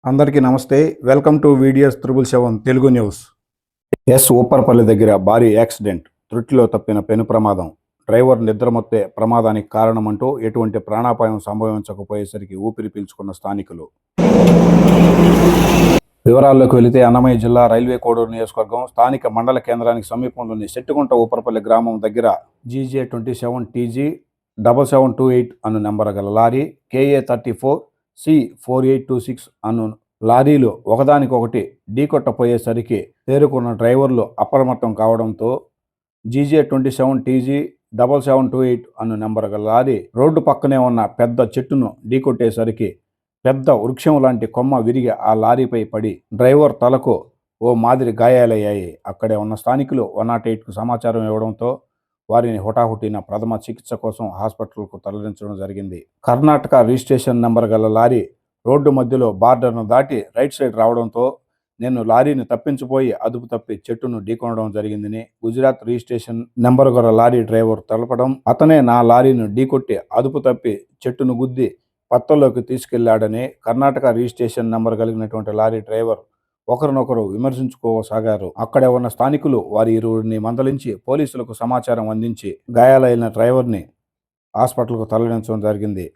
అందరికీ నమస్తే. Welcome to VDS 777 Telugu news. Upparpalli దగ్గర భారీ యాక్సిడెంట్, త్రుటిలో తప్పిన పెను ప్రమాదం. డ్రైవర్ నిద్రమత్తే ప్రమాదానికి కారణమంటూ ఎటువంటి ప్రాణాపాయం సంభవించకపోయేసరికి ఊపిరి పీల్చుకున్న స్థానికులు. వివరాల్లోకి వెళితే అన్నమయ్య జిల్లా రైల్వే కోడూరు నియోజకవర్గం స్థానిక మండల కేంద్రానికి సమీపంలోని సెట్టుకుంట ఊపర్పల్లి గ్రామం దగ్గర GJ27TG 7728 అను నెంబర్ గల లారీ, KA 34 C4826 అను లారీలు ఒకదానికొకటి ఢీకొట్టపోయేసరికి తేరుకున్న డ్రైవర్లు అప్రమత్తం కావడంతో GJ27TG 7728 అను నెంబర్ గల లారీ రోడ్డు పక్కనే ఉన్న పెద్ద చెట్టును ఢీకొట్టేసరికి పెద్ద వృక్షం లాంటి కొమ్మ విరిగి ఆ లారీపై పడి డ్రైవర్ తలకు ఓ మాదిరి గాయాలయ్యాయి. అక్కడే ఉన్న స్థానికులు 108కు సమాచారం ఇవ్వడంతో వారిని హుటాహుటిన ప్రథమ చికిత్స కోసం హాస్పిటల్కు తరలించడం జరిగింది. కర్ణాటక రిజిస్ట్రేషన్ నెంబర్ గల లారీ రోడ్డు మధ్యలో బార్డర్ను దాటి రైట్ సైడ్ రావడంతో నేను లారీని తప్పించిపోయి అదుపు తప్పి చెట్టును ఢీకొనడం జరిగిందని గుజరాత్ రిజిస్ట్రేషన్ నెంబర్ గల లారీ డ్రైవర్ తెలపడం, అతనే నా లారీని ఢీకొట్టి అదుపు తప్పి చెట్టును గుద్ది పత్తల్లోకి తీసుకెళ్లాడని కర్ణాటక రిజిస్ట్రేషన్ నెంబర్ కలిగినటువంటి లారీ డ్రైవర్ ఒకరినొకరు విమర్శించుకోసాగారు. అక్కడే ఉన్న స్థానికులు వారి ఇరువురిని మందలించి పోలీసులకు సమాచారం అందించి గాయాలైన డ్రైవర్ని హాస్పిటల్కు తరలించడం జరిగింది.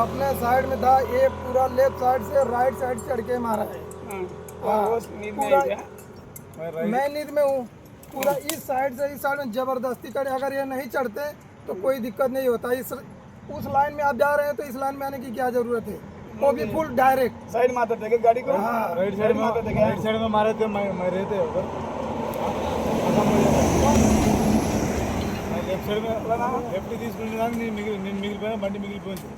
अपने साइड में था, ये पूरा लेफ्ट साइड से राइट साइड चढ़ के मारा है। पूरा मैं नींद में हूँ, पूरा इस साइड से इस साइड में जबरदस्ती करे। अगर ये नहीं चढ़ते तो कोई दिक्कत नहीं होता। उस लाइन में आप जा रहे हैं तो इस लाइन में आने की क्या जरूरत है? वो भी फुल डायरेक्ट साइड में आते थे गाड़ी को। हाँ, राइट साइड में आते थे, राइट साइड में मारे थे। मैं रहते लेफ्ट సైడ్ లేఫ్ట్ తీసుకుని మిగిలిపోయినా బండి మిగిలిపోయింది.